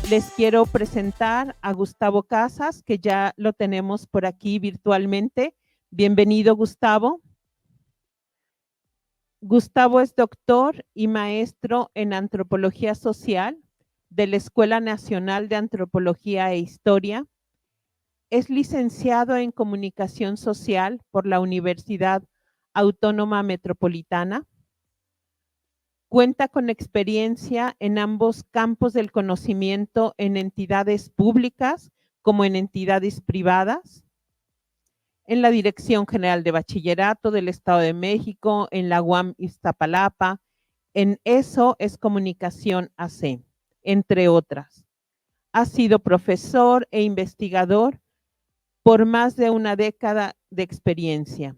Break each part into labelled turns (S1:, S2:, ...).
S1: Les quiero presentar a Gustavo Casas, que ya lo tenemos por aquí virtualmente. Bienvenido, Gustavo. Gustavo es doctor y maestro en Antropología Social de la Escuela Nacional de Antropología e Historia. Es licenciado en Comunicación Social por la Universidad Autónoma Metropolitana. Cuenta con experiencia en ambos campos del conocimiento en entidades públicas como en entidades privadas, en la Dirección General de Bachillerato del Estado de México, en la UAM Iztapalapa, en ESO es Comunicación AC, entre otras. Ha sido profesor e investigador por más de una década de experiencia.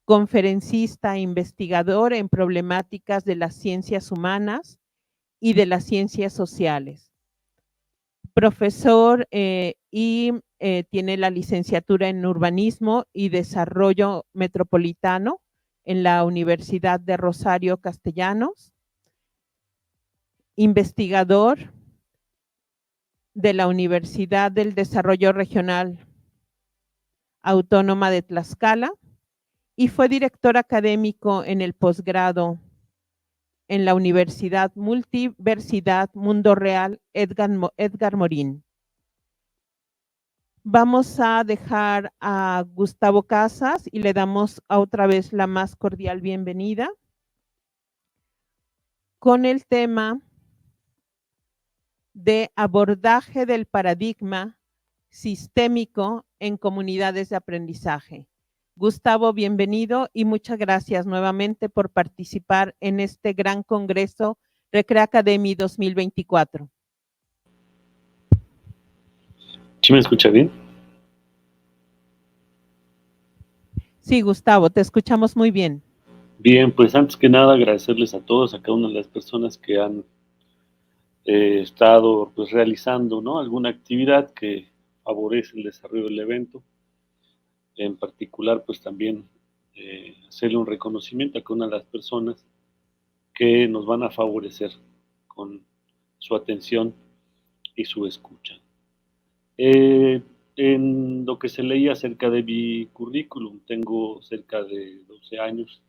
S1: Conferencista e investigador en problemáticas de las ciencias humanas y de las ciencias sociales. Profesor tiene la licenciatura en Urbanismo y Desarrollo Metropolitano en la Universidad de Rosario Castellanos. Investigador de la Universidad del Desarrollo Regional Autónoma de Tlaxcala y fue director académico en el posgrado en la Universidad Multiversidad Mundo Real Edgar Morin. Vamos a dejar a Gustavo Casas y le damos otra vez la más cordial bienvenida con el tema de abordaje del paradigma sistémico en comunidades de aprendizaje. Gustavo, bienvenido y muchas gracias nuevamente por participar en este gran congreso Recrea Academy 2024.
S2: ¿Sí me escucha bien?
S1: Sí, Gustavo, te escuchamos muy bien.
S2: Bien, pues antes que nada agradecerles a todos, a cada una de las personas que han estado pues, realizando, ¿no?, alguna actividad que favorece el desarrollo del evento. En particular, pues también hacerle un reconocimiento a cada una de las personas que nos van a favorecer con su atención y su escucha. En lo que se leía acerca de mi currículum, tengo cerca de 12 años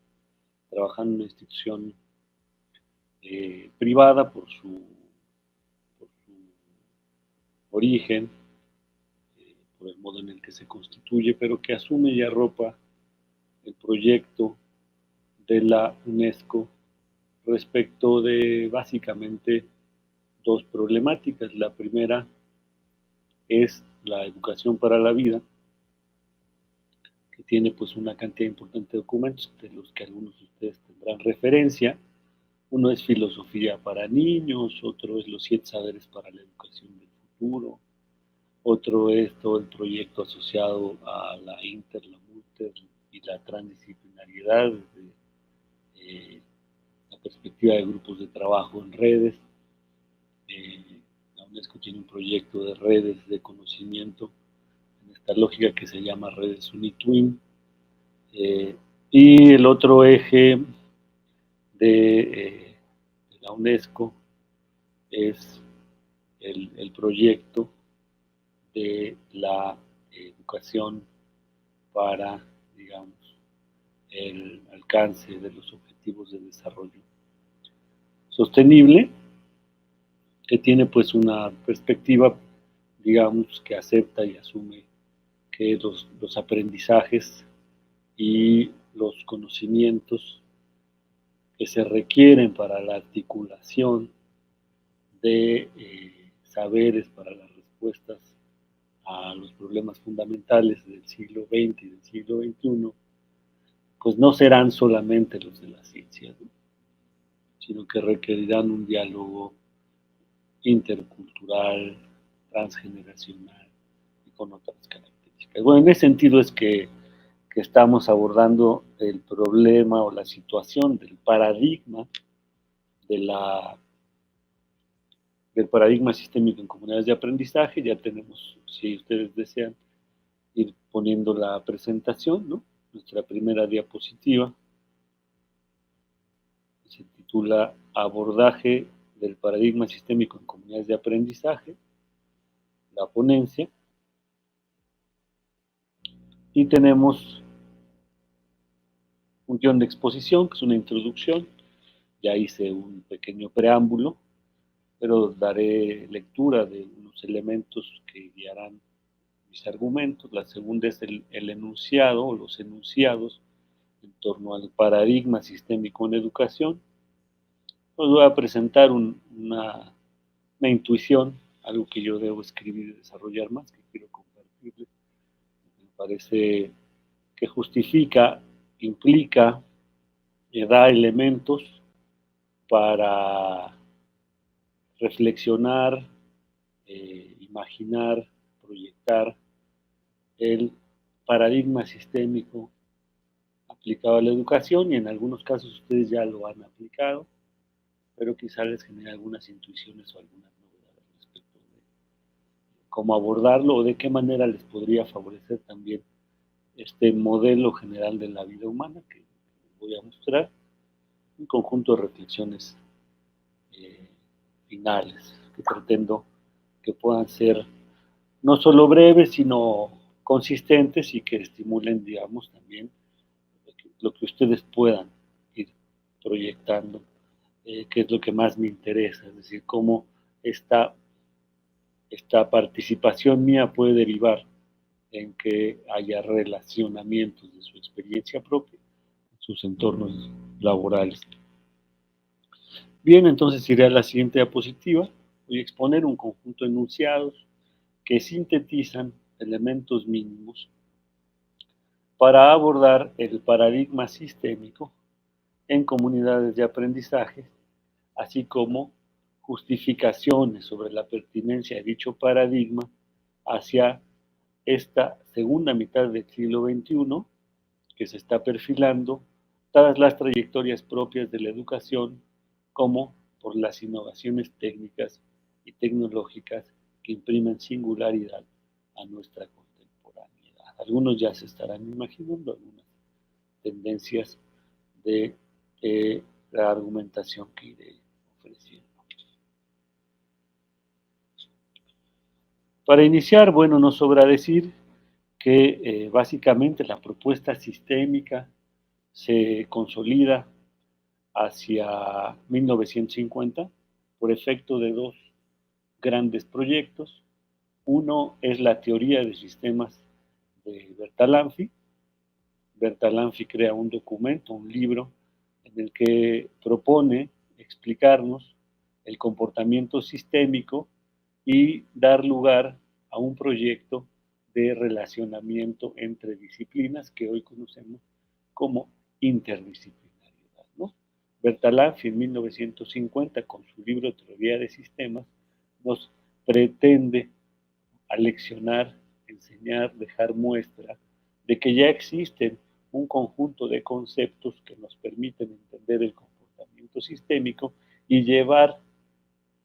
S2: trabajando en una institución privada por su origen, por el modo en el que se constituye, pero que asume y arropa el proyecto de la UNESCO respecto de básicamente dos problemáticas. La primera es la educación para la vida, que tiene pues una cantidad importante de documentos de los que algunos de ustedes tendrán referencia. Uno es Filosofía para niños, otro es Los 7 saberes para la educación del futuro, otro es todo el proyecto asociado a la la multer y la transdisciplinariedad desde la perspectiva de grupos de trabajo en redes. La UNESCO tiene un proyecto de redes de conocimiento en esta lógica que se llama Redes Unitwin. Y el otro eje de la UNESCO es el proyecto de la educación para, digamos, el alcance de los objetivos de desarrollo sostenible, que tiene pues una perspectiva, digamos, que acepta y asume que los aprendizajes y los conocimientos que se requieren para la articulación de saberes para las respuestas a los problemas fundamentales del siglo XX y del siglo XXI, pues no serán solamente los de la ciencia, ¿no?, sino que requerirán un diálogo intercultural, transgeneracional y con otras características. Bueno, en ese sentido es que estamos abordando el problema o la situación del paradigma del paradigma sistémico en comunidades de aprendizaje. Ya tenemos, si ustedes desean, ir poniendo la presentación, ¿no?, nuestra primera diapositiva. Se titula Abordaje del paradigma sistémico en comunidades de aprendizaje, la ponencia, y tenemos un guión de exposición, que es una introducción. Ya hice un pequeño preámbulo, pero daré lectura de unos elementos que guiarán mis argumentos. La segunda es el enunciado o los enunciados en torno al paradigma sistémico en educación. Os voy a presentar una intuición, algo que yo debo escribir y desarrollar más, que quiero compartirles. Me parece que justifica, implica, da elementos para reflexionar, imaginar, proyectar el paradigma sistémico aplicado a la educación, y en algunos casos ustedes ya lo han aplicado, pero quizá les genere algunas intuiciones o algunas novedades respecto de cómo abordarlo o de qué manera les podría favorecer también este modelo general de la vida humana que voy a mostrar, un conjunto de reflexiones finales que pretendo que puedan ser no solo breves, sino consistentes y que estimulen, digamos, también lo que ustedes puedan ir proyectando, que es lo que más me interesa, es decir, cómo esta participación mía puede derivar en que haya relacionamientos de su experiencia propia en sus entornos laborales. Bien, entonces iré a la siguiente diapositiva. Voy a exponer un conjunto de enunciados que sintetizan elementos mínimos para abordar el paradigma sistémico en comunidades de aprendizaje, así como justificaciones sobre la pertinencia de dicho paradigma hacia esta segunda mitad del siglo XXI que se está perfilando, todas las trayectorias propias de la educación, como por las innovaciones técnicas y tecnológicas que imprimen singularidad a nuestra contemporaneidad. Algunos ya se estarán imaginando algunas tendencias de la argumentación que iré ofreciendo. Para iniciar, bueno, nos sobra decir que básicamente la propuesta sistémica se consolida hacia 1950 por efecto de dos grandes proyectos. Uno es la teoría de sistemas de Bertalanffy. Bertalanffy crea un documento, un libro, en el que propone explicarnos el comportamiento sistémico y dar lugar a un proyecto de relacionamiento entre disciplinas que hoy conocemos como interdisciplinariedad, ¿no? Bertalanffy en 1950, con su libro Teoría de Sistemas, nos pretende aleccionar, enseñar, dejar muestra de que ya existen un conjunto de conceptos que nos permiten entender el comportamiento sistémico y llevar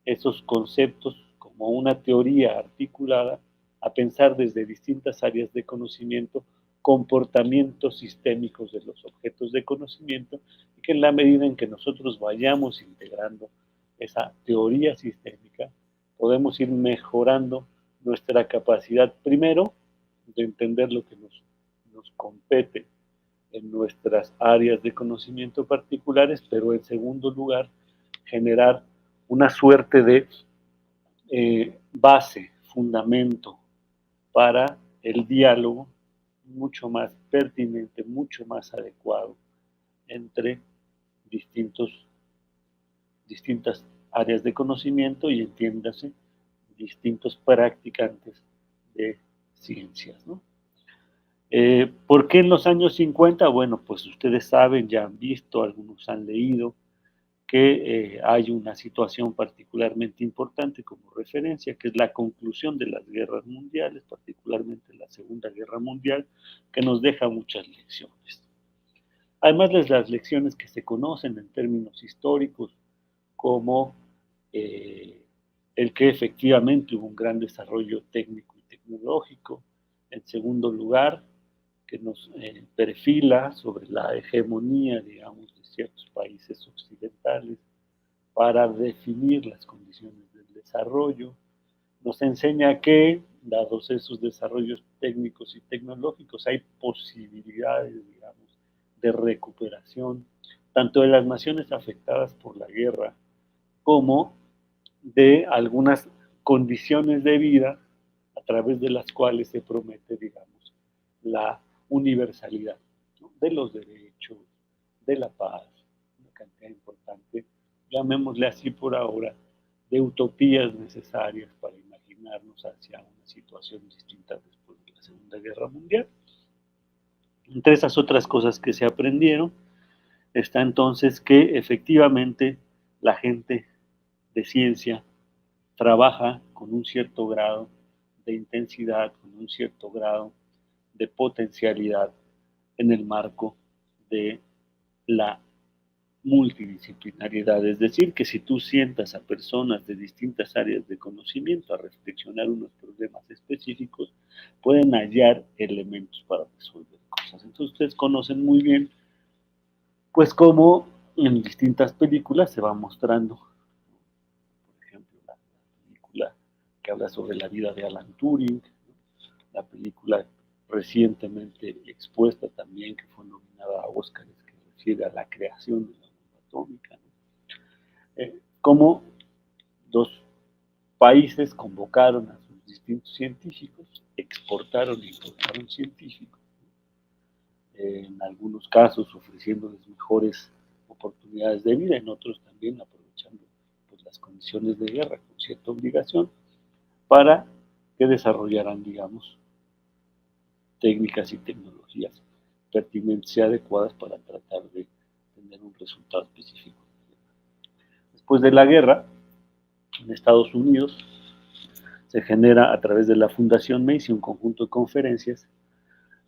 S2: esos conceptos como una teoría articulada a pensar desde distintas áreas de conocimiento comportamientos sistémicos de los objetos de conocimiento, y que en la medida en que nosotros vayamos integrando esa teoría sistémica, podemos ir mejorando nuestra capacidad, primero, de entender lo que nos compete en nuestras áreas de conocimiento particulares, pero en segundo lugar, generar una suerte de base, fundamento para el diálogo mucho más pertinente, mucho más adecuado entre distintas áreas de conocimiento y, entiéndase, distintos practicantes de ciencias, ¿no? ¿Por qué en los años 50? Bueno, pues ustedes saben, ya han visto, algunos han leído, que hay una situación particularmente importante como referencia, que es la conclusión de las guerras mundiales, particularmente la Segunda Guerra Mundial, que nos deja muchas lecciones. Además de las lecciones que se conocen en términos históricos, como el que efectivamente hubo un gran desarrollo técnico y tecnológico. En segundo lugar, que nos perfila sobre la hegemonía, digamos, de ciertos países occidentales para definir las condiciones del desarrollo. Nos enseña que, dados esos desarrollos técnicos y tecnológicos, hay posibilidades, digamos, de recuperación, tanto de las naciones afectadas por la guerra como de algunas condiciones de vida a través de las cuales se promete, digamos, la universalidad, ¿no?, de los derechos, de la paz, una cantidad importante, llamémosle así por ahora, de utopías necesarias para imaginarnos hacia una situación distinta después de la Segunda Guerra Mundial. Entre esas otras cosas que se aprendieron está entonces que efectivamente la gente de ciencia trabaja con un cierto grado de intensidad, con un cierto grado de potencialidad en el marco de la multidisciplinariedad. Es decir, que si tú sientas a personas de distintas áreas de conocimiento a reflexionar unos problemas específicos, pueden hallar elementos para resolver cosas. Entonces ustedes conocen muy bien, pues, cómo en distintas películas se va mostrando, por ejemplo, la película que habla sobre la vida de Alan Turing, la película recientemente expuesta también, que fue nominada a Óscares, que refiere a la creación de la bomba atómica, ¿no? Cómo dos países convocaron a sus distintos científicos, exportaron e importaron científicos, en algunos casos ofreciéndoles mejores oportunidades de vida, en otros también aprovechando, pues, las condiciones de guerra con cierta obligación para que desarrollaran, digamos, técnicas y tecnologías pertinentes y adecuadas para tratar de tener un resultado específico. Después de la guerra, en Estados Unidos, se genera a través de la Fundación Macy un conjunto de conferencias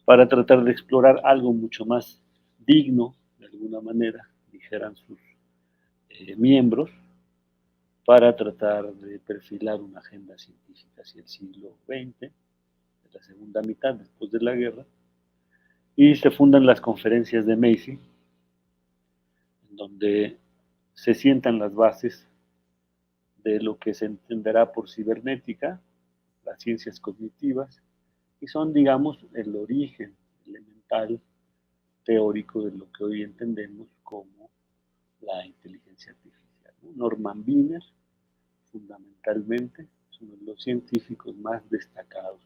S2: para tratar de explorar algo mucho más digno, de alguna manera, dijeran sus miembros, para tratar de perfilar una agenda científica hacia el siglo XX, de la segunda mitad después de la guerra, y se fundan las conferencias de Macy, en donde se sientan las bases de lo que se entenderá por cibernética, las ciencias cognitivas, y son, digamos, el origen elemental teórico de lo que hoy entendemos como la inteligencia artificial, ¿no? Norman Wiener, fundamentalmente, es uno de los científicos más destacados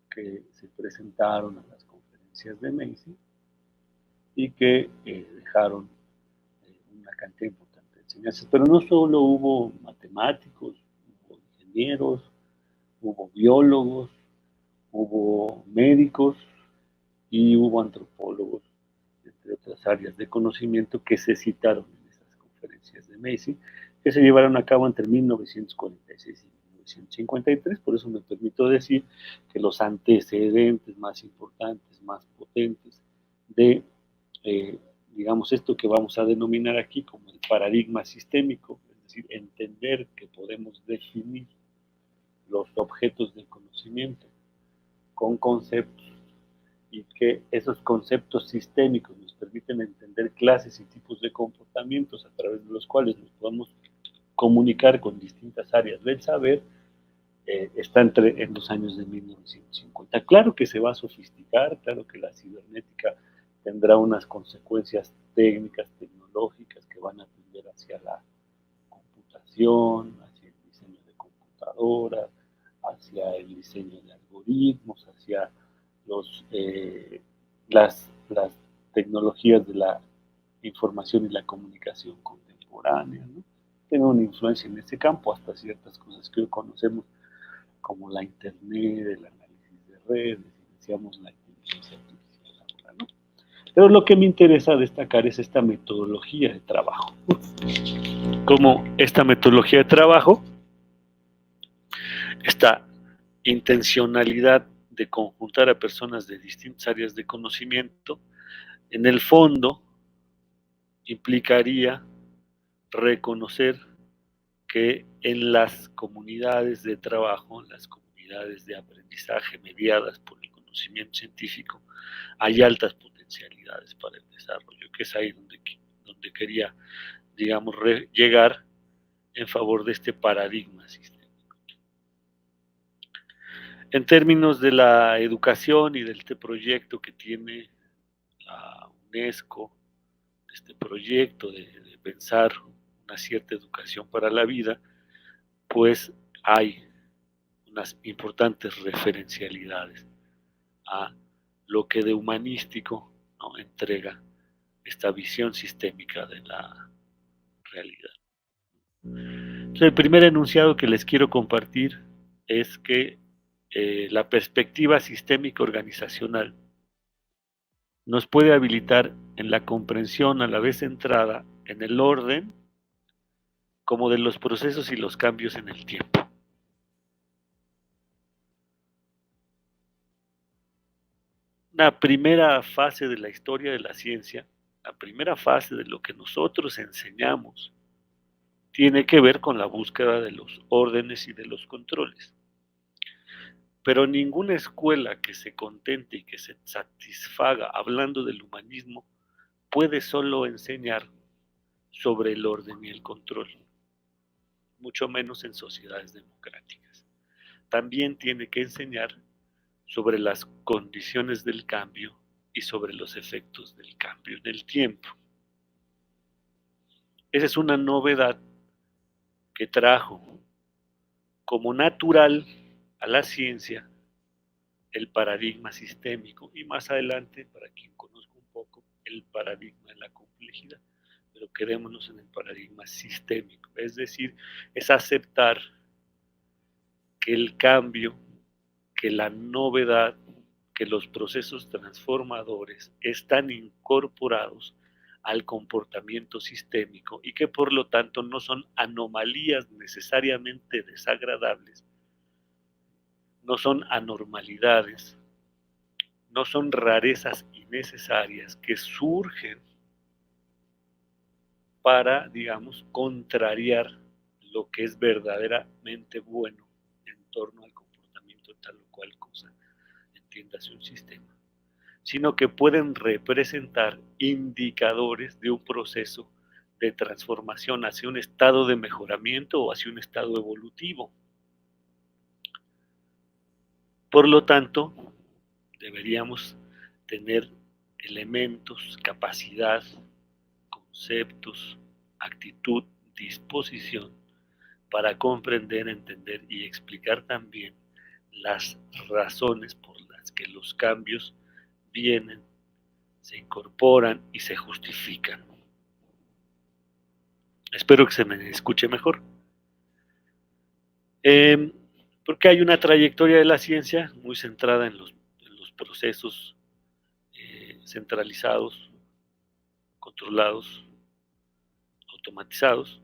S2: que se presentaron a las conferencias de Macy y que dejaron una cantidad importante de enseñanzas. Pero no solo hubo matemáticos, hubo ingenieros, hubo biólogos, hubo médicos y hubo antropólogos, entre otras áreas de conocimiento que se citaron en esas conferencias de Macy, que se llevaron a cabo entre 1946 y 1953. Por eso me permito decir que los antecedentes más importantes, más potentes de, digamos, esto que vamos a denominar aquí como el paradigma sistémico, es decir, entender que podemos definir los objetos de conocimiento con conceptos y que esos conceptos sistémicos nos permiten entender clases y tipos de comportamientos a través de los cuales nos podemos comunicar con distintas áreas del saber, está en los años de 1950. Claro que se va a sofisticar, claro que la cibernética tendrá unas consecuencias técnicas, tecnológicas que van a tender hacia la computación, hacia el diseño de computadoras, hacia el diseño de algoritmos, hacia las tecnologías de la información y la comunicación contemporánea, ¿no? Tiene una influencia en ese campo hasta ciertas cosas que hoy conocemos como la internet, el análisis de redes, y decíamos la inteligencia artificial ahora, ¿no? Pero lo que me interesa destacar es esta metodología de trabajo. Como esta metodología de trabajo, esta intencionalidad de conjuntar a personas de distintas áreas de conocimiento, en el fondo implicaría reconocer que en las comunidades de trabajo, en las comunidades de aprendizaje mediadas por el conocimiento científico, hay altas potencialidades para el desarrollo, que es ahí donde quería, digamos, llegar en favor de este paradigma sistémico. En términos de la educación y de este proyecto que tiene la UNESCO, este proyecto de pensar una cierta educación para la vida, pues hay unas importantes referencialidades a lo que de humanístico, ¿no?, entrega esta visión sistémica de la realidad. Entonces, el primer enunciado que les quiero compartir es que la perspectiva sistémica organizacional nos puede habilitar en la comprensión a la vez centrada en el orden como de los procesos y los cambios en el tiempo. Una primera fase de la historia de la ciencia, la primera fase de lo que nosotros enseñamos, tiene que ver con la búsqueda de los órdenes y de los controles. Pero ninguna escuela que se contente y que se satisfaga hablando del humanismo puede solo enseñar sobre el orden y el control, mucho menos en sociedades democráticas. También tiene que enseñar sobre las condiciones del cambio y sobre los efectos del cambio en el tiempo. Esa es una novedad que trajo como natural a la ciencia el paradigma sistémico y más adelante, para quien conozca un poco, el paradigma de la complejidad. Pero quedémonos en el paradigma sistémico, es decir, es aceptar que el cambio, que la novedad, que los procesos transformadores están incorporados al comportamiento sistémico y que por lo tanto no son anomalías necesariamente desagradables, no son anormalidades, no son rarezas innecesarias que surgen para, digamos, contrariar lo que es verdaderamente bueno en torno al comportamiento de tal o cual cosa, entiéndase un sistema, sino que pueden representar indicadores de un proceso de transformación hacia un estado de mejoramiento o hacia un estado evolutivo. Por lo tanto, deberíamos tener elementos, capacidad, conceptos, actitud, disposición para comprender, entender y explicar también las razones por las que los cambios vienen, se incorporan y se justifican. Espero que se me escuche mejor. Porque hay una trayectoria de la ciencia muy centrada en los procesos centralizados, controlados, automatizados,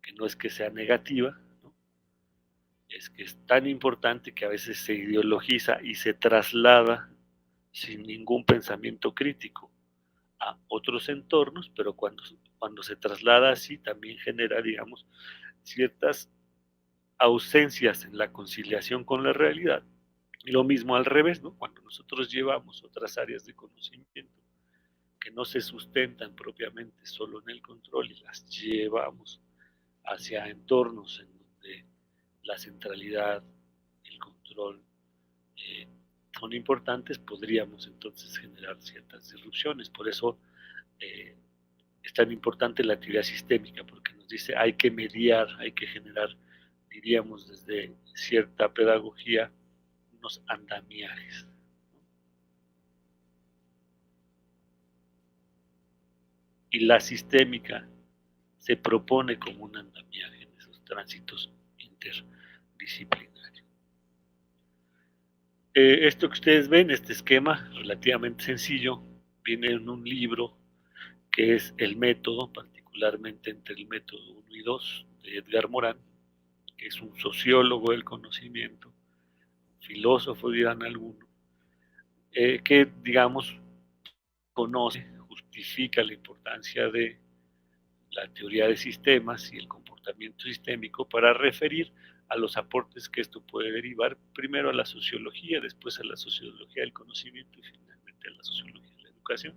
S2: que no es que sea negativa, ¿no?, es que es tan importante que a veces se ideologiza y se traslada sin ningún pensamiento crítico a otros entornos, pero cuando se traslada así también genera, digamos, ciertas ausencias en la conciliación con la realidad. Y lo mismo al revés, ¿no? Cuando nosotros llevamos otras áreas de conocimiento que no se sustentan propiamente solo en el control y las llevamos hacia entornos en donde la centralidad, el control son importantes, podríamos entonces generar ciertas disrupciones. Por eso es tan importante la actividad sistémica, porque nos dice hay que mediar, hay que generar, diríamos desde cierta pedagogía, unos andamiajes. Y la sistémica se propone como un andamiaje en esos tránsitos interdisciplinarios. Esto que ustedes ven, este esquema relativamente sencillo, viene en un libro que es El Método, particularmente entre el método 1 y 2 de Edgar Morin, que es un sociólogo del conocimiento, filósofo dirán algunos, que digamos conoce, justifica la importancia de la teoría de sistemas y el comportamiento sistémico para referir a los aportes que esto puede derivar, primero a la sociología, después a la sociología del conocimiento y finalmente a la sociología de la educación.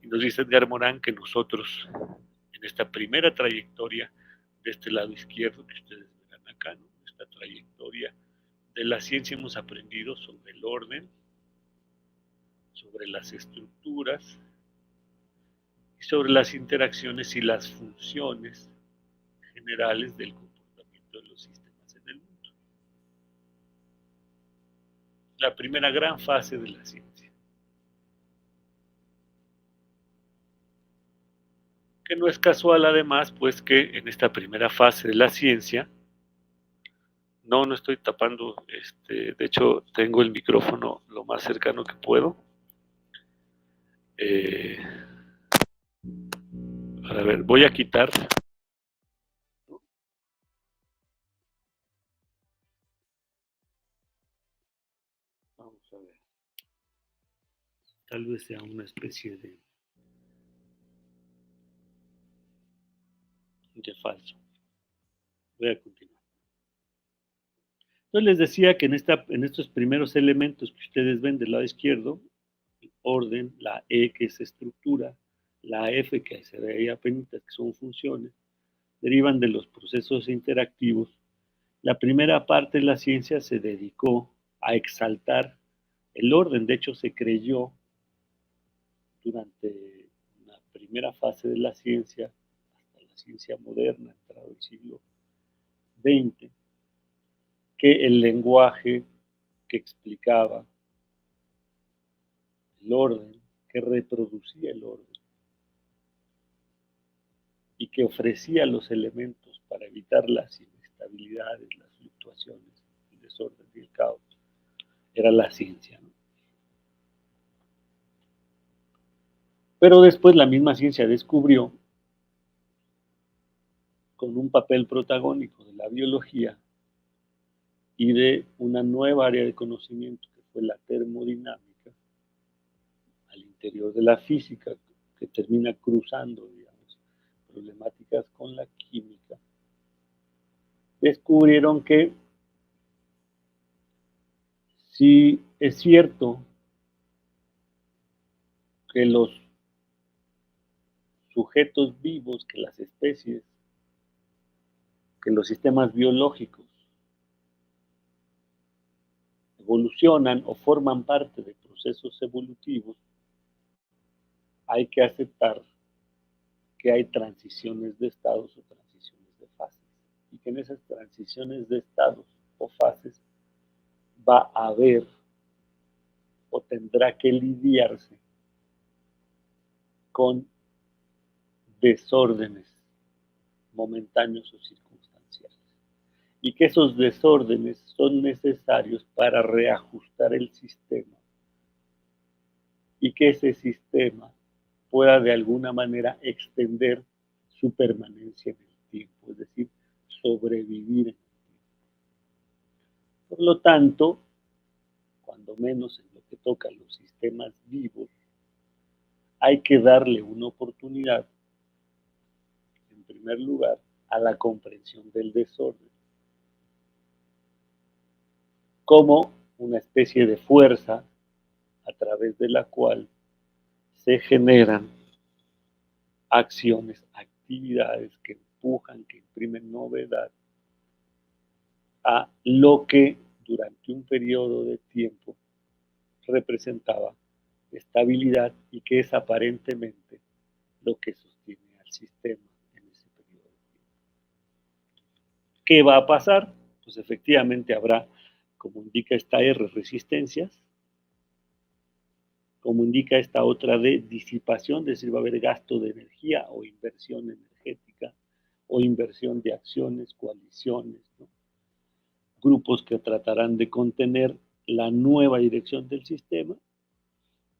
S2: Y nos dice Edgar Morin que nosotros, en esta primera trayectoria, de este lado izquierdo que ustedes verán acá, ¿no? Esta trayectoria de la ciencia hemos aprendido sobre el orden, sobre las estructuras y sobre las interacciones y las funciones generales del comportamiento de los sistemas en el mundo. La primera gran fase de la ciencia. Que no es casual además, pues que en esta primera fase de la ciencia, no estoy tapando, de hecho tengo el micrófono lo más cercano que puedo. A ver, voy a quitar. Vamos a ver. Tal vez sea una especie de falso. Voy a continuar. Entonces les decía que en estos primeros elementos que ustedes ven del lado izquierdo, orden, la E que es estructura, la F que se ve ahí apenas que son funciones, derivan de los procesos interactivos. La primera parte de la ciencia se dedicó a exaltar el orden. De hecho, se creyó durante la primera fase de la ciencia, hasta la ciencia moderna, entrado el siglo XX, que el lenguaje que explicaba el orden, que reproducía el orden y que ofrecía los elementos para evitar las inestabilidades, las fluctuaciones, el desorden y el caos, era la ciencia, ¿no? Pero después la misma ciencia descubrió, con un papel protagónico de la biología y de una nueva área de conocimiento que fue la termodinámica, al interior de la física, que termina cruzando, digamos, problemáticas con la química, descubrieron que si es cierto que los sujetos vivos, que las especies, que los sistemas biológicos evolucionan o forman parte de procesos evolutivos, hay que aceptar que hay transiciones de estados o transiciones de fases, y que en esas transiciones de estados o fases va a haber o tendrá que lidiarse con desórdenes momentáneos o circunstanciales, y que esos desórdenes son necesarios para reajustar el sistema y que ese sistema pueda de alguna manera extender su permanencia en el tiempo, es decir, sobrevivir en el tiempo. Por lo tanto, cuando menos en lo que toca a los sistemas vivos, hay que darle una oportunidad, en primer lugar, a la comprensión del desorden, como una especie de fuerza a través de la cual se generan acciones, actividades que empujan, que imprimen novedad a lo que durante un periodo de tiempo representaba estabilidad y que es aparentemente lo que sostiene al sistema en ese periodo de tiempo. ¿Qué va a pasar? Pues efectivamente habrá, como indica esta R, resistencias, como indica esta otra de disipación, es decir, va a haber gasto de energía o inversión energética o inversión de acciones, coaliciones, ¿no? Grupos que tratarán de contener la nueva dirección del sistema.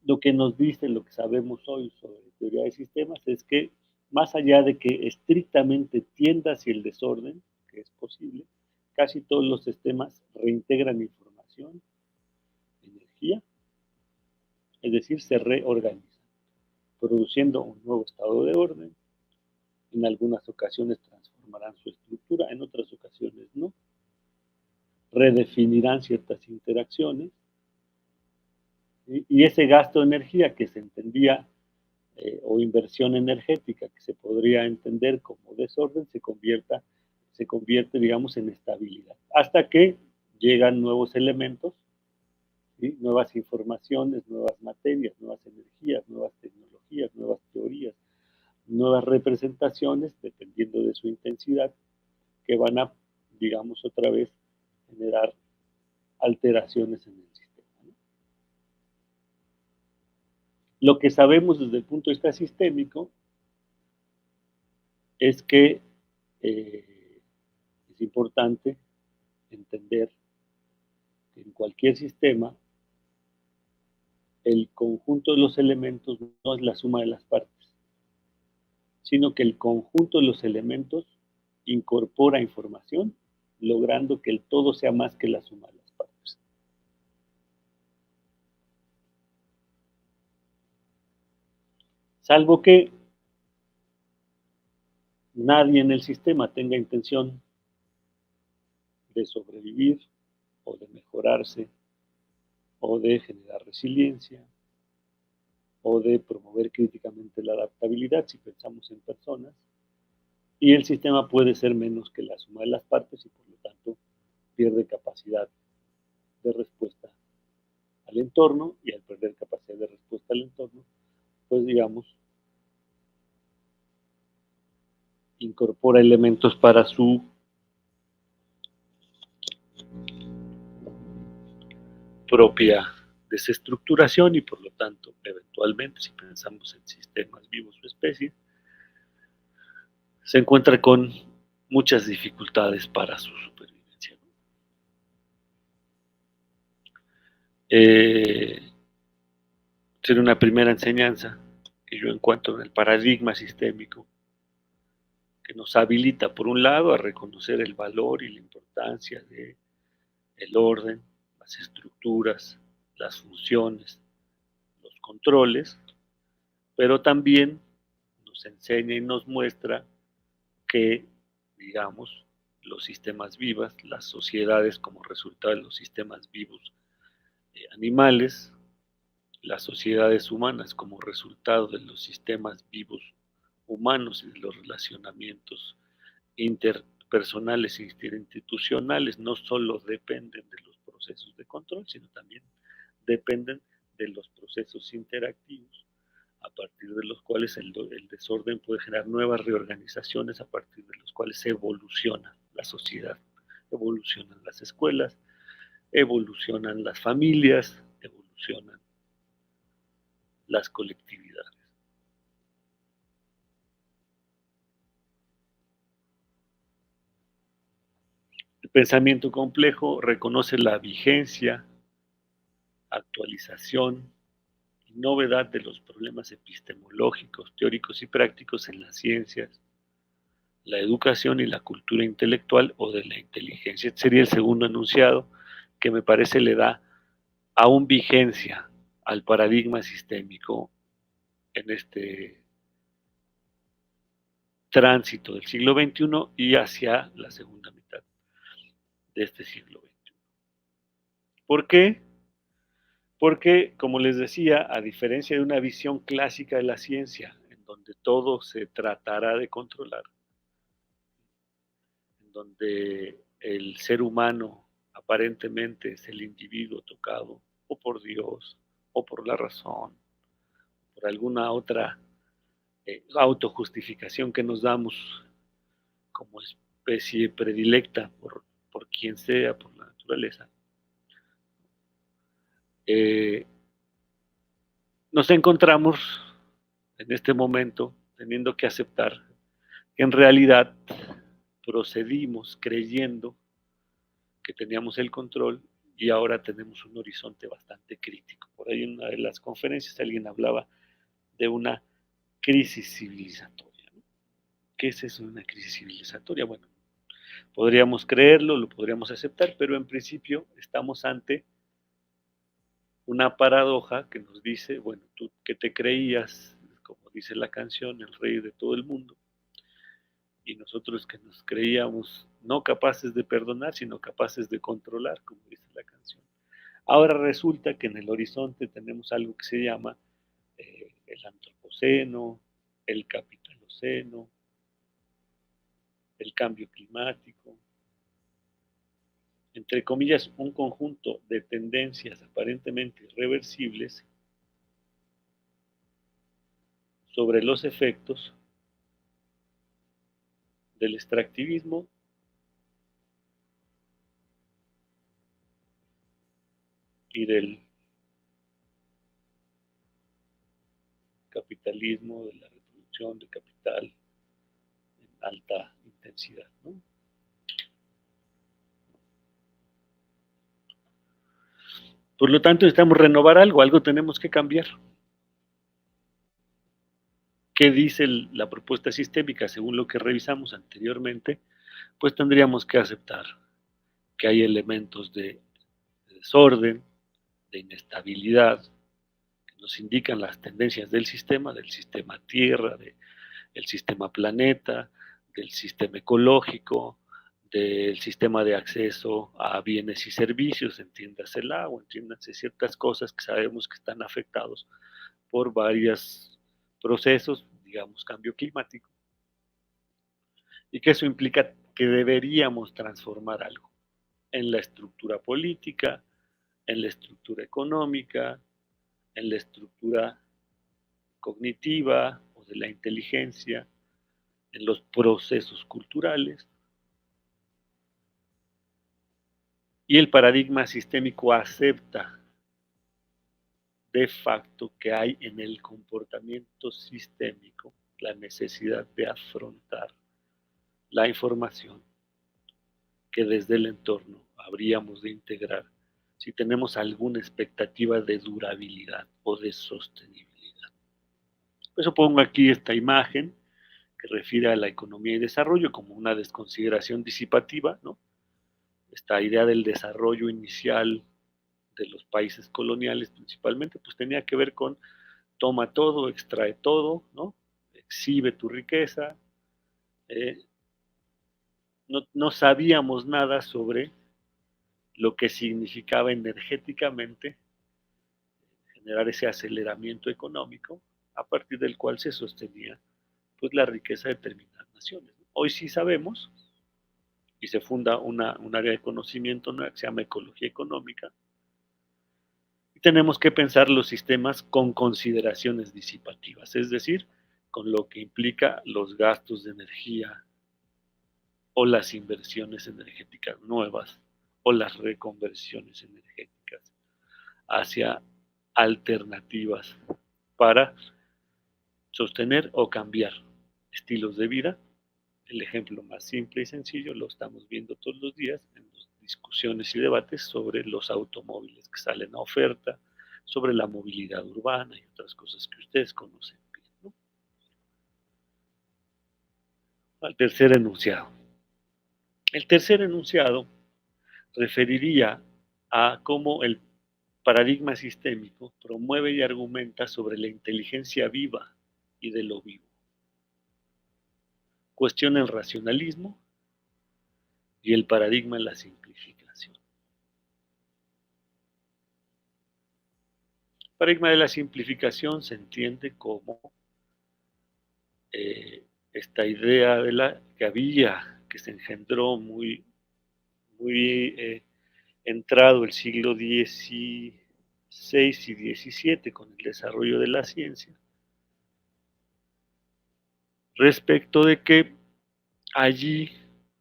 S2: Lo que nos dice, lo que sabemos hoy sobre teoría de sistemas es que más allá de que estrictamente tienda hacia el desorden, que es posible, casi todos los sistemas reintegran información, energía, es decir, se reorganizan, produciendo un nuevo estado de orden. En algunas ocasiones transformarán su estructura, en otras ocasiones no. Redefinirán ciertas interacciones, y ese gasto de energía que se entendía o inversión energética que se podría entender como desorden se convierta se convierte, digamos, en estabilidad. Hasta que llegan nuevos elementos, ¿sí? Nuevas informaciones, nuevas materias, nuevas energías, nuevas tecnologías, nuevas teorías, nuevas representaciones, dependiendo de su intensidad, que van a, digamos, otra vez generar alteraciones en el sistema, ¿no? Lo que sabemos desde el punto de vista sistémico es que es importante entender que en cualquier sistema el conjunto de los elementos no es la suma de las partes, sino que el conjunto de los elementos incorpora información, logrando que el todo sea más que la suma de las partes. Salvo que nadie en el sistema tenga intención de sobrevivir o de mejorarse o de generar resiliencia o de promover críticamente la adaptabilidad si pensamos en personas, y el sistema puede ser menos que la suma de las partes y por lo tanto pierde capacidad de respuesta al entorno, y al perder capacidad de respuesta al entorno, pues digamos, incorpora elementos para su propia desestructuración y por lo tanto, eventualmente, si pensamos en sistemas vivos o especies, se encuentra con muchas dificultades para su supervivencia. Sería una primera enseñanza que yo encuentro en el paradigma sistémico, que nos habilita, por un lado, a reconocer el valor y la importancia de el orden, las estructuras, las funciones, los controles, pero también nos enseña y nos muestra que, digamos, los sistemas vivos, las sociedades como resultado de los sistemas vivos animales, las sociedades humanas como resultado de los sistemas vivos humanos y de los relacionamientos interpersonales e interinstitucionales, no solo dependen de los procesos de control, sino también dependen de los procesos interactivos, a partir de los cuales el desorden puede generar nuevas reorganizaciones, a partir de los cuales evoluciona la sociedad, evolucionan las escuelas, evolucionan las familias, evolucionan las colectividades. El pensamiento complejo reconoce la vigencia, actualización y novedad de los problemas epistemológicos, teóricos y prácticos en las ciencias, la educación y la cultura intelectual o de la inteligencia. Este sería el segundo enunciado, que me parece le da aún vigencia al paradigma sistémico en este tránsito del siglo XXI y hacia la segunda mitad de este siglo XXI. ¿Por qué? Porque, como les decía, a diferencia de una visión clásica de la ciencia, en donde todo se tratará de controlar, en donde el ser humano aparentemente es el individuo tocado o por Dios, o por la razón, por alguna otra autojustificación que nos damos como especie predilecta por quien sea, por la naturaleza. Nos encontramos en este momento teniendo que aceptar que en realidad procedimos creyendo que teníamos el control y ahora tenemos un horizonte bastante crítico. Por ahí en una de las conferencias alguien hablaba de una crisis civilizatoria, ¿no? ¿Qué es eso de una crisis civilizatoria? Bueno, podríamos creerlo, lo podríamos aceptar, pero en principio estamos ante una paradoja que nos dice, bueno, tú que te creías, como dice la canción, el rey de todo el mundo, y nosotros que nos creíamos no capaces de perdonar, sino capaces de controlar, como dice la canción. Ahora resulta que en el horizonte tenemos algo que se llama el antropoceno, el capitaloceno, el cambio climático, entre comillas, un conjunto de tendencias aparentemente irreversibles sobre los efectos del extractivismo y del capitalismo, de la reproducción de capital en alta intensidad, ¿no? Por lo tanto, necesitamos renovar algo, algo tenemos que cambiar. ¿Qué dice la propuesta sistémica según lo que revisamos anteriormente? Pues tendríamos que aceptar que hay elementos de desorden, de inestabilidad, que nos indican las tendencias del sistema Tierra, del sistema planeta, del sistema ecológico, del sistema de acceso a bienes y servicios, entiéndase el agua, entiéndase ciertas cosas que sabemos que están afectados por varios procesos, digamos, cambio climático, y que eso implica que deberíamos transformar algo en la estructura política, en la estructura económica, en la estructura cognitiva o de la inteligencia, en los procesos culturales. Y el paradigma sistémico acepta de facto que hay en el comportamiento sistémico la necesidad de afrontar la información que desde el entorno habríamos de integrar si tenemos alguna expectativa de durabilidad o de sostenibilidad. Por eso pongo aquí esta imagen que refiere a la economía y desarrollo como una desconsideración disipativa, ¿no? Esta idea del desarrollo inicial de los países coloniales principalmente, pues tenía que ver con toma todo, extrae todo, ¿no? Exhibe tu riqueza. No sabíamos nada sobre lo que significaba energéticamente generar ese aceleramiento económico a partir del cual se sostenía pues la riqueza de determinadas naciones. Hoy sí sabemos y se funda un área de conocimiento nueva que se llama ecología económica, y tenemos que pensar los sistemas con consideraciones disipativas, es decir, con lo que implica los gastos de energía o las inversiones energéticas nuevas o las reconversiones energéticas hacia alternativas para sostener o cambiar estilos de vida. El ejemplo más simple y sencillo lo estamos viendo todos los días en las discusiones y debates sobre los automóviles que salen a oferta, sobre la movilidad urbana y otras cosas que ustedes conocen bien, ¿no? Al tercer enunciado. El tercer enunciado referiría a cómo el paradigma sistémico promueve y argumenta sobre la inteligencia viva y de lo vivo. Cuestiona el racionalismo y el paradigma de la simplificación. El paradigma de la simplificación se entiende como esta idea que se engendró muy entrado el siglo XVI y XVII con el desarrollo de la ciencia, respecto de que allí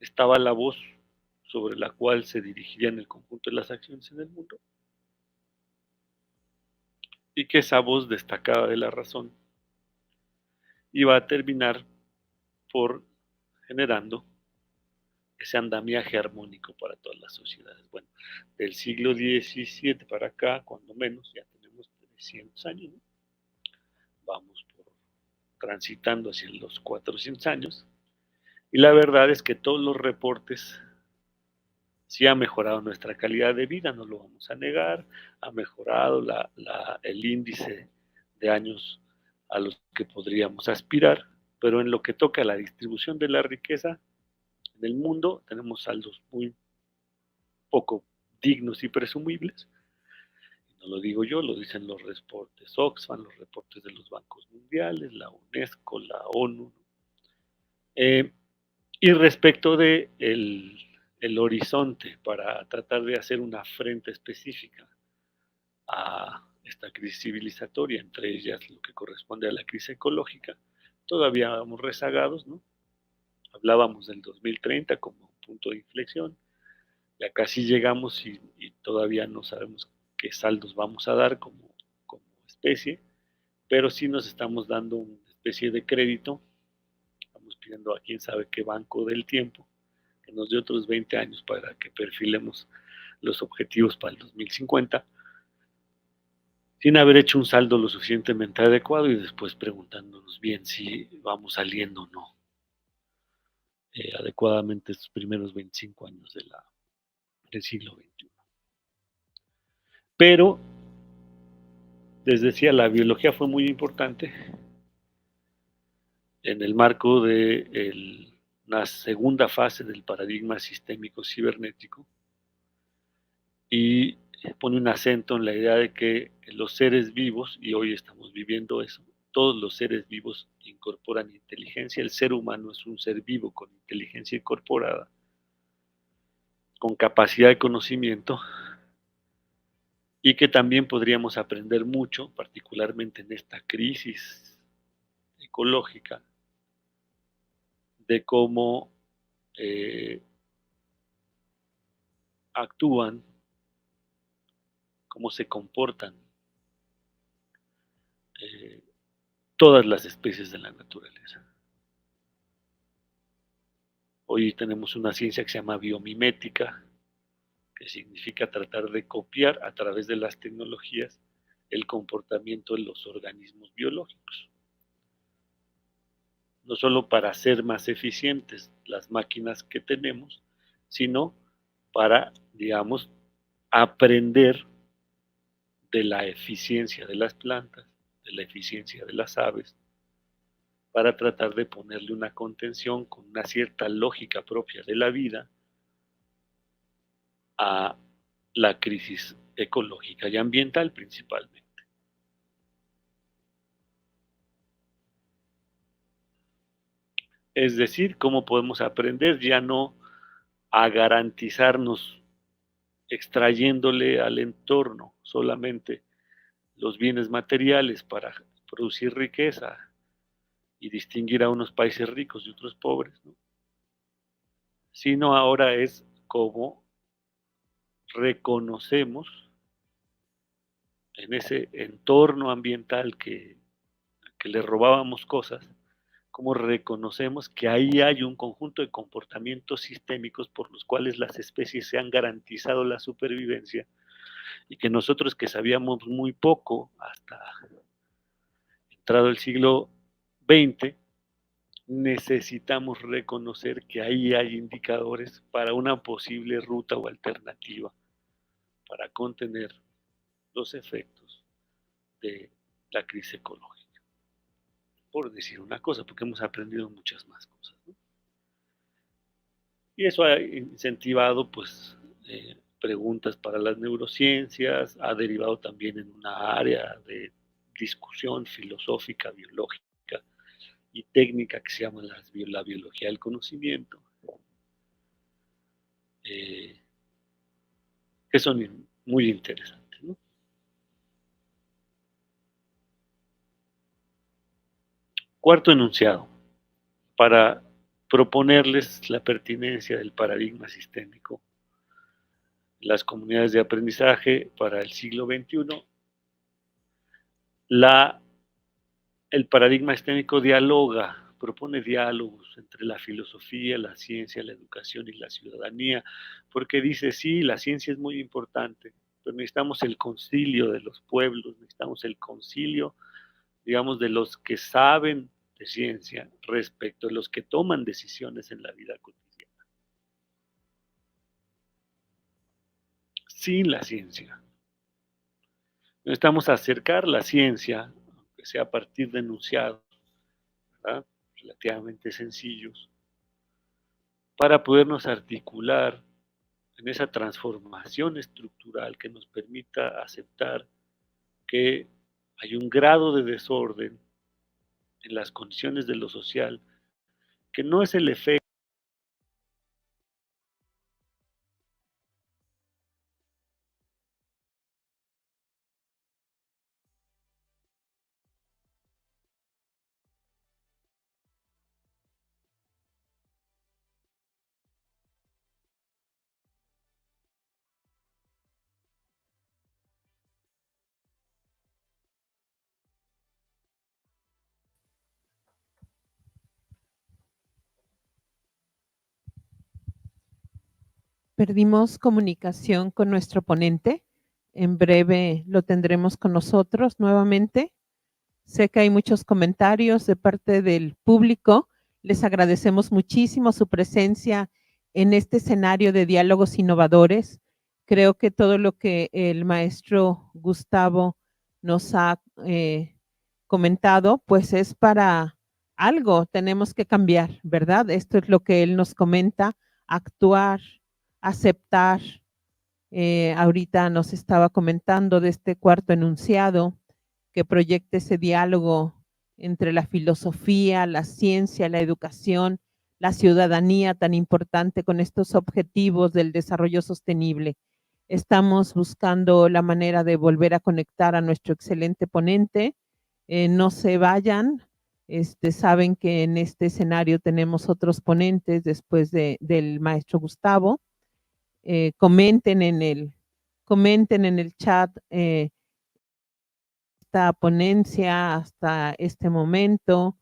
S2: estaba la voz sobre la cual se dirigirían el conjunto de las acciones en el mundo, y que esa voz destacada de la razón iba a terminar por generando ese andamiaje armónico para todas las sociedades. Bueno, del siglo XVII para acá, cuando menos, ya tenemos 300 años, ¿no? Vamos transitando hacia los 400 años, y la verdad es que todos los reportes sí ha mejorado nuestra calidad de vida, no lo vamos a negar, ha mejorado el índice de años a los que podríamos aspirar, pero en lo que toca a la distribución de la riqueza en el mundo, tenemos saldos muy poco dignos y presumibles. No lo digo yo, lo dicen los reportes Oxfam, los reportes de los bancos mundiales, la UNESCO, la ONU. Y respecto de el horizonte para tratar de hacer una frente específica a esta crisis civilizatoria, entre ellas lo que corresponde a la crisis ecológica, todavía vamos rezagados, ¿no? Hablábamos del 2030 como punto de inflexión, ya casi llegamos y todavía no sabemos qué saldos vamos a dar como especie, pero sí nos estamos dando una especie de crédito, estamos pidiendo a quién sabe qué banco del tiempo, que nos dé otros 20 años para que perfilemos los objetivos para el 2050, sin haber hecho un saldo lo suficientemente adecuado y después preguntándonos bien si vamos saliendo o no adecuadamente estos primeros 25 años del siglo XXI. Pero, les decía, la biología fue muy importante en el marco de una segunda fase del paradigma sistémico cibernético y pone un acento en la idea de que los seres vivos, y hoy estamos viviendo eso, todos los seres vivos incorporan inteligencia, el ser humano es un ser vivo con inteligencia incorporada, con capacidad de conocimiento, y que también podríamos aprender mucho, particularmente en esta crisis ecológica, de cómo actúan, cómo se comportan eh, todas las especies de la naturaleza. Hoy tenemos una ciencia que se llama biomimética, que significa tratar de copiar a través de las tecnologías el comportamiento de los organismos biológicos. No solo para hacer más eficientes las máquinas que tenemos, sino para, digamos, aprender de la eficiencia de las plantas, de la eficiencia de las aves, para tratar de ponerle una contención con una cierta lógica propia de la vida a la crisis ecológica y ambiental principalmente. Es decir, cómo podemos aprender ya no a garantizarnos extrayéndole al entorno solamente los bienes materiales para producir riqueza y distinguir a unos países ricos y otros pobres, ¿no? Sino ahora es cómo reconocemos en ese entorno ambiental que le robábamos cosas, cómo reconocemos que ahí hay un conjunto de comportamientos sistémicos por los cuales las especies se han garantizado la supervivencia y que nosotros que sabíamos muy poco hasta entrado el siglo XX, necesitamos reconocer que ahí hay indicadores para una posible ruta o alternativa para contener los efectos de la crisis ecológica. Por decir una cosa, porque hemos aprendido muchas más cosas, ¿no? Y eso ha incentivado, pues, preguntas para las neurociencias, ha derivado también en una área de discusión filosófica, biológica y técnica que se llama la biología del conocimiento, eh, que son muy interesantes, ¿no? Cuarto enunciado, para proponerles la pertinencia del paradigma sistémico en las comunidades de aprendizaje para el siglo XXI, el paradigma sistémico dialoga, propone diálogos entre la filosofía, la ciencia, la educación y la ciudadanía, porque dice, sí, la ciencia es muy importante, pero necesitamos el concilio de los pueblos, necesitamos el concilio, digamos, de los que saben de ciencia respecto de los que toman decisiones en la vida cotidiana. Sin la ciencia. Necesitamos acercar la ciencia, aunque sea a partir de enunciados, ¿verdad?, relativamente sencillos, para podernos articular en esa transformación estructural que nos permita aceptar que hay un grado de desorden en las condiciones de lo social que no es el efecto
S1: Perdimos comunicación con nuestro ponente. En breve lo tendremos con nosotros nuevamente. Sé que hay muchos comentarios de parte del público. Les agradecemos muchísimo su presencia en este escenario de diálogos innovadores. Creo que todo lo que el maestro Gustavo nos ha comentado, pues es para algo, tenemos que cambiar, ¿verdad? Esto es lo que él nos comenta, actuar, aceptar. Ahorita nos estaba comentando de este cuarto enunciado que proyecte ese diálogo entre la filosofía, la ciencia, la educación, la ciudadanía tan importante con estos objetivos del desarrollo sostenible. Estamos buscando la manera de volver a conectar a nuestro excelente ponente. No se vayan, saben que en este escenario tenemos otros ponentes después del maestro Gustavo. Comenten en el chat esta ponencia hasta este momento.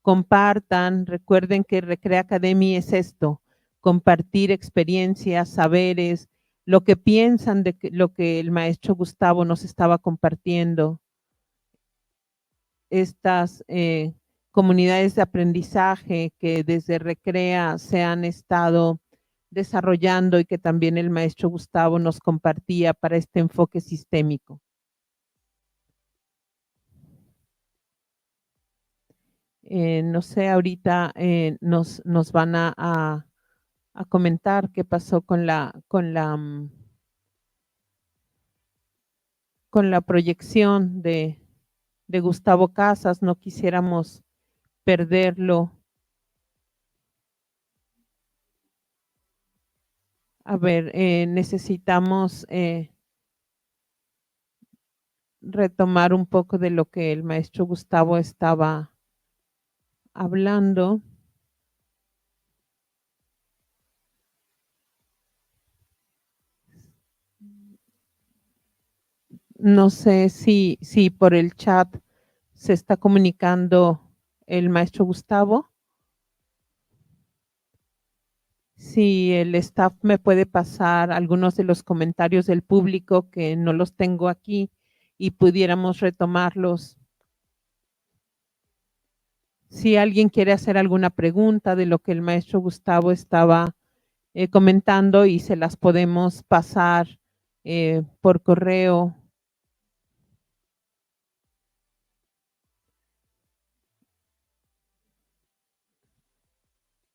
S1: Compartan, recuerden que Recrea Academy es esto, compartir experiencias, saberes, lo que piensan de lo que el maestro Gustavo nos estaba compartiendo. Estas comunidades de aprendizaje que desde Recrea se han estado desarrollando y que también el maestro Gustavo nos compartía para este enfoque sistémico. No sé, ahorita nos van a comentar qué pasó con la proyección de Gustavo Casas. No quisiéramos perderlo. A ver, necesitamos retomar un poco de lo que el maestro Gustavo estaba hablando. No sé si por el chat se está comunicando el maestro Gustavo. Si el staff me puede pasar algunos de los comentarios del público que no los tengo aquí y pudiéramos retomarlos. Si alguien quiere hacer alguna pregunta de lo que el maestro Gustavo estaba comentando y se las podemos pasar por correo.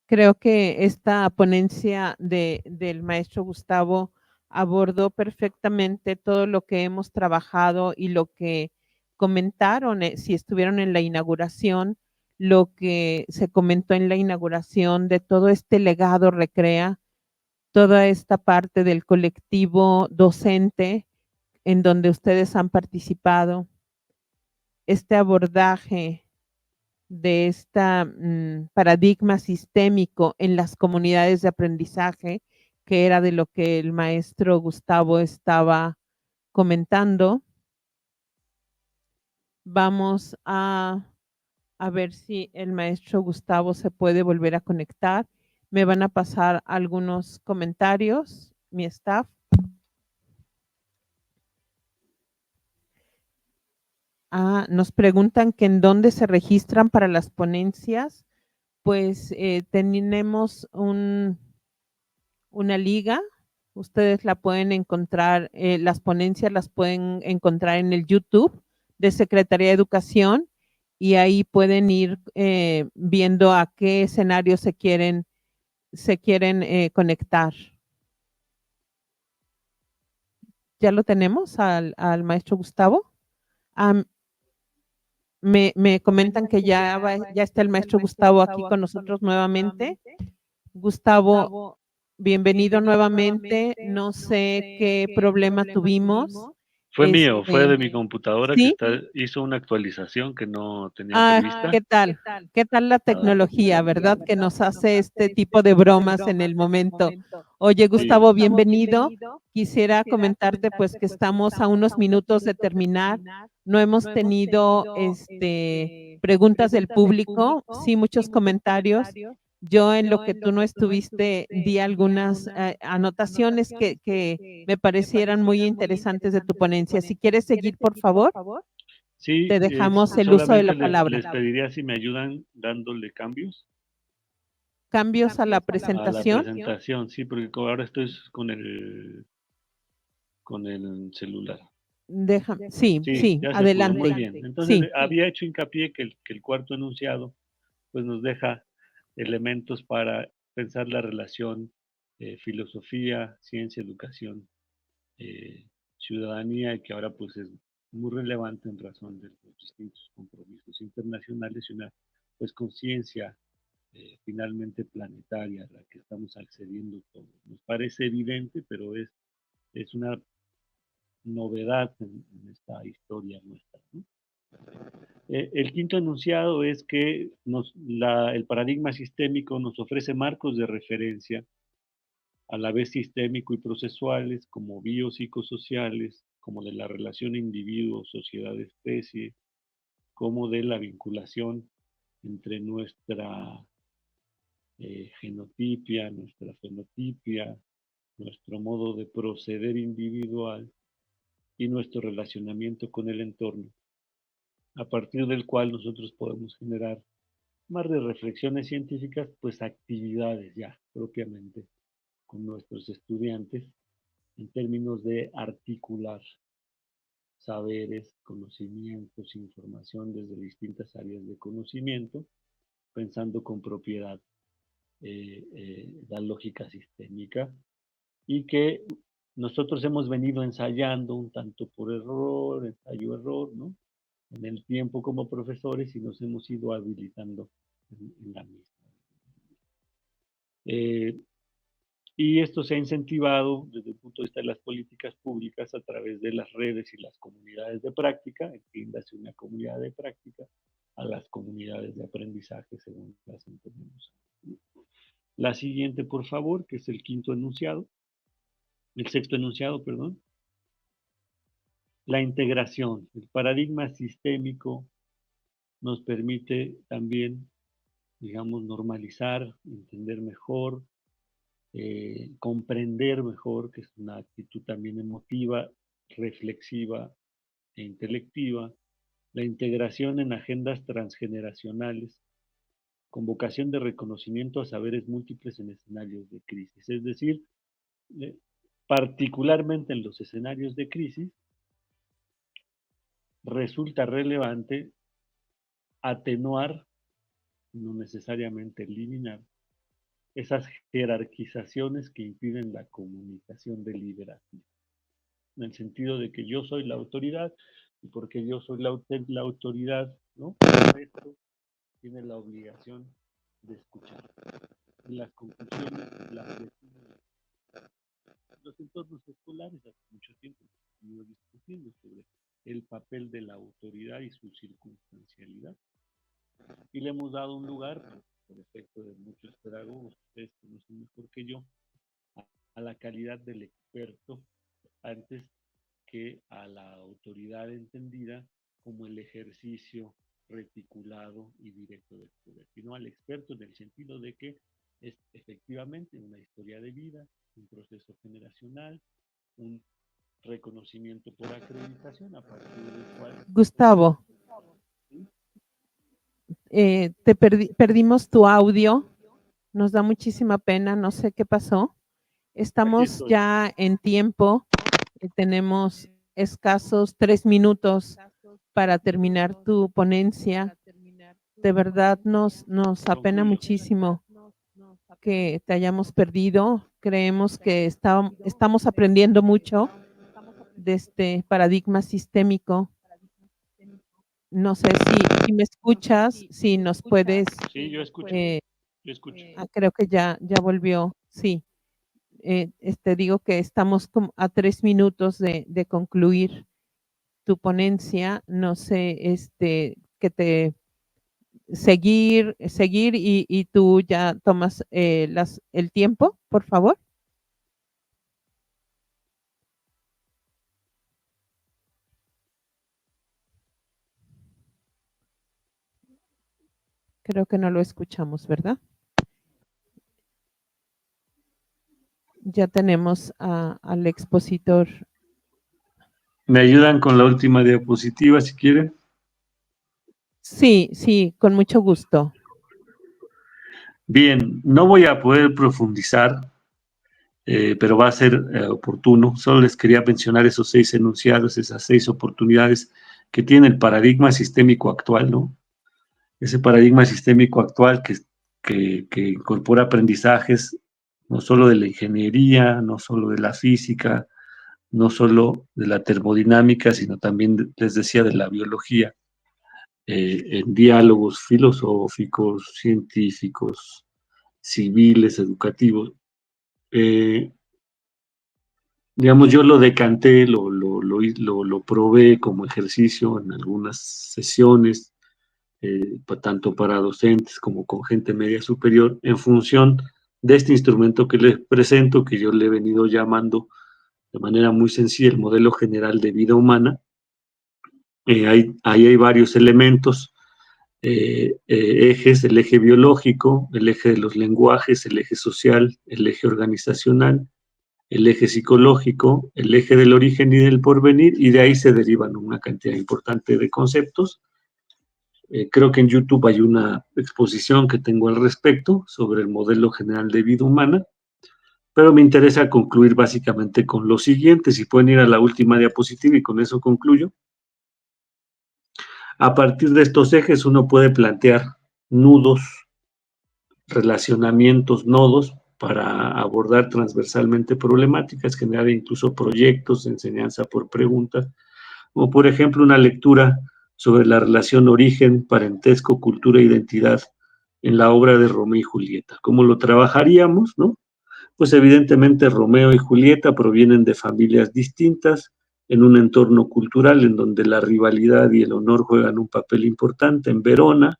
S1: Creo que esta ponencia del maestro Gustavo abordó perfectamente todo lo que hemos trabajado y lo que comentaron, si estuvieron en la inauguración, lo que se comentó en la inauguración de todo este legado Recrea, toda esta parte del colectivo docente en donde ustedes han participado, este abordaje de este paradigma sistémico en las comunidades de aprendizaje, que era de lo que el maestro Gustavo estaba comentando. Vamos a ver si el maestro Gustavo se puede volver a conectar. Me van a pasar algunos comentarios, mi staff. Nos preguntan que en dónde se registran para las ponencias. Pues tenemos una liga. Ustedes la pueden encontrar, las ponencias las pueden encontrar en el YouTube de Secretaría de Educación y ahí pueden ir viendo a qué escenario se quieren conectar. ¿Ya lo tenemos al maestro Gustavo? Me comentan que ya está el maestro Gustavo aquí con nosotros nuevamente. Gustavo, bienvenido nuevamente. No sé qué problema tuvimos.
S2: Fue mío, fue de mi computadora. ¿Sí? Que hizo una actualización que no tenía prevista.
S1: ¿Qué tal? ¿Qué tal la tecnología, verdad? Que nos hace este tipo de bromas en el momento. Oye, Gustavo, bienvenido. Quisiera comentarte pues que estamos a unos minutos de terminar. No hemos tenido preguntas del público, sí muchos comentarios. Yo en lo que tú no estuviste di algunas anotaciones que me parecieran muy interesantes de tu ponencia. Si quieres seguir, por favor,
S2: Sí,
S1: te dejamos el uso de
S2: solamente
S1: la palabra.
S2: les pediría si me ayudan dándole cambios
S1: Cambios a la
S2: a la
S1: presentación.
S2: presentación, sí, porque ahora estoy con el celular.
S1: Sí,
S2: Sí,
S1: sí,
S2: ya se pudo, muy
S1: adelante.
S2: bien. Entonces,
S1: Sí,
S2: había hecho hincapié que el cuarto enunciado pues nos deja elementos para pensar la relación filosofía, ciencia, educación, ciudadanía, y que ahora pues es muy relevante en razón de los distintos compromisos internacionales y una pues conciencia finalmente planetaria a la que estamos accediendo todos. Nos parece evidente, pero es una novedad en esta historia nuestra, ¿no? El quinto enunciado es que el paradigma sistémico nos ofrece marcos de referencia, a la vez sistémico y procesuales, como biopsicosociales, como de la relación individuo, sociedad, especie, como de la vinculación entre nuestra genotipia, nuestra fenotipia, nuestro modo de proceder individual y nuestro relacionamiento con el entorno, a partir del cual nosotros podemos generar más de reflexiones científicas, pues actividades ya propiamente con nuestros estudiantes en términos de articular saberes, conocimientos, información desde distintas áreas de conocimiento, pensando con propiedad la lógica sistémica y que nosotros hemos venido ensayando un tanto por error, ensayo-error, ¿no? En el tiempo como profesores y nos hemos ido habilitando en la misma. Eh, y esto se ha incentivado desde el punto de vista de las políticas públicas a través de las redes y las comunidades de práctica, entiéndase una comunidad de práctica, a las comunidades de aprendizaje según las entendemos. La siguiente, por favor, que es el sexto enunciado, perdón. La integración, el paradigma sistémico nos permite también, digamos, normalizar, entender mejor, comprender mejor, que es una actitud también emotiva, reflexiva e intelectiva, la integración en agendas transgeneracionales, con vocación de reconocimiento a saberes múltiples en escenarios de crisis. Es decir, eh, particularmente en los escenarios de crisis, resulta relevante atenuar, no necesariamente eliminar, esas jerarquizaciones que impiden la comunicación deliberativa. En el sentido de que yo soy la autoridad y porque yo soy la autoridad, ¿no? El resto tiene la obligación de escuchar. Y las conclusiones las definen los entornos escolares. Hace mucho tiempo hemos ido discutiendo sobre el papel de la autoridad y su circunstancialidad. Y le hemos dado un lugar, por efecto de muchos pedagogos, ustedes conocen mejor que yo, a la calidad del experto antes que a la autoridad entendida como el ejercicio reticulado y directo del poder, sino al experto en el sentido de que es efectivamente una historia de vida, un proceso generacional, un reconocimiento por acreditación a partir del cual...
S1: Gustavo, perdimos tu audio. Nos da muchísima pena, no sé qué pasó. Estamos ya en tiempo, tenemos escasos 3 minutos para terminar tu ponencia. De verdad nos apena muchísimo que te hayamos perdido. Creemos que estamos aprendiendo mucho de este paradigma sistémico. No sé si me escuchas, si nos puedes.
S2: Sí, yo escucho. Yo escucho.
S1: Creo que ya volvió. Sí. Digo que estamos como a 3 minutos de concluir tu ponencia. No sé, que te seguir y tú ya tomas el tiempo, por favor. Creo que no lo escuchamos, ¿verdad? Ya tenemos al expositor.
S2: ¿Me ayudan con la última diapositiva si quieren?
S1: Sí, sí, con mucho gusto.
S2: Bien, no voy a poder profundizar, pero va a ser oportuno. Solo les quería mencionar esos 6 enunciados, esas 6 oportunidades que tiene el paradigma sistémico actual, ¿no? Ese paradigma sistémico actual que incorpora aprendizajes no solo de la ingeniería, no solo de la física, no solo de la termodinámica, sino también, les decía, de la biología, en diálogos filosóficos, científicos, civiles, educativos. Digamos, yo lo decanté, lo probé como ejercicio en algunas sesiones, tanto para docentes como con gente media superior, en función de este instrumento que les presento, que yo le he venido llamando de manera muy sencilla el modelo general de vida humana. Ahí hay varios elementos, ejes: el eje biológico, el eje de los lenguajes, el eje social, el eje organizacional, el eje psicológico, el eje del origen y del porvenir, y de ahí se derivan una cantidad importante de conceptos. Creo que en YouTube hay una exposición que tengo al respecto sobre el modelo general de vida humana, pero me interesa concluir básicamente con lo siguiente. Si pueden ir a la última diapositiva y con eso concluyo. A partir de estos ejes uno puede plantear nudos, relacionamientos, nodos, para abordar transversalmente problemáticas, generar incluso proyectos de enseñanza por preguntas, como por ejemplo una lectura sobre la relación origen, parentesco, cultura e identidad en la obra de Romeo y Julieta. ¿Cómo lo trabajaríamos, no? Pues evidentemente Romeo y Julieta provienen de familias distintas, en un entorno cultural en donde la rivalidad y el honor juegan un papel importante. En Verona,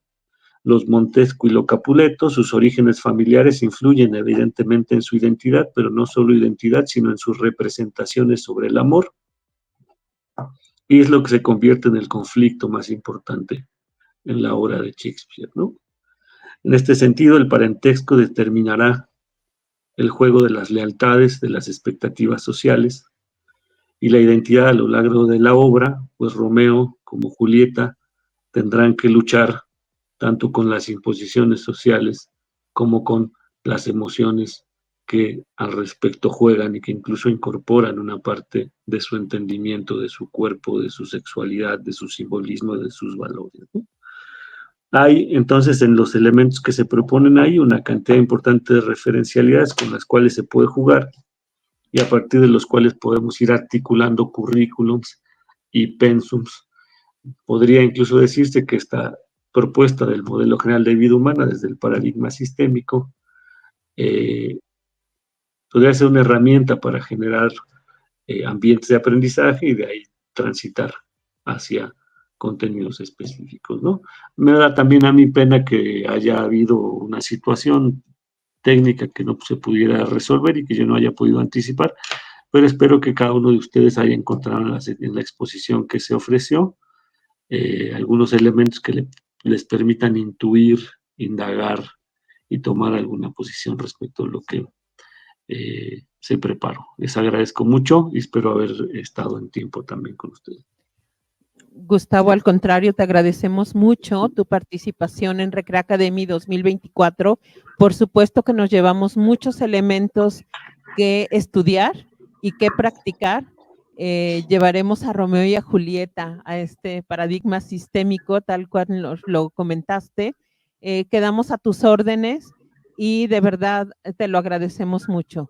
S2: los Montesco y los Capuleto, sus orígenes familiares influyen evidentemente en su identidad, pero no solo identidad, sino en sus representaciones sobre el amor, y es lo que se convierte en el conflicto más importante en la obra de Shakespeare, ¿no? En este sentido, el parentesco determinará el juego de las lealtades, de las expectativas sociales y la identidad a lo largo de la obra, pues Romeo como Julieta tendrán que luchar tanto con las imposiciones sociales como con las emociones que al respecto juegan y que incluso incorporan una parte de su entendimiento, de su cuerpo, de su sexualidad, de su simbolismo, de sus valores, ¿no? Hay entonces en los elementos que se proponen ahí una cantidad importante de referencialidades con las cuales se puede jugar y a partir de los cuales podemos ir articulando currículums y pensums. Podría incluso decirse que esta propuesta del modelo general de vida humana desde el paradigma sistémico podría ser una herramienta para generar ambientes de aprendizaje y de ahí transitar hacia contenidos específicos, ¿no? Me da también a mí pena que haya habido una situación técnica que no se pudiera resolver y que yo no haya podido anticipar, pero espero que cada uno de ustedes haya encontrado en la exposición que se ofreció algunos elementos que les permitan intuir, indagar y tomar alguna posición respecto a lo que se preparó. Les agradezco mucho y espero haber estado en tiempo también con ustedes.
S1: Gustavo, al contrario, te agradecemos mucho tu participación en Recrea Academy 2024. Por supuesto que nos llevamos muchos elementos que estudiar y que practicar. Llevaremos a Romeo y a Julieta a este paradigma sistémico, tal cual lo comentaste. Quedamos a tus órdenes y de verdad te lo agradecemos mucho.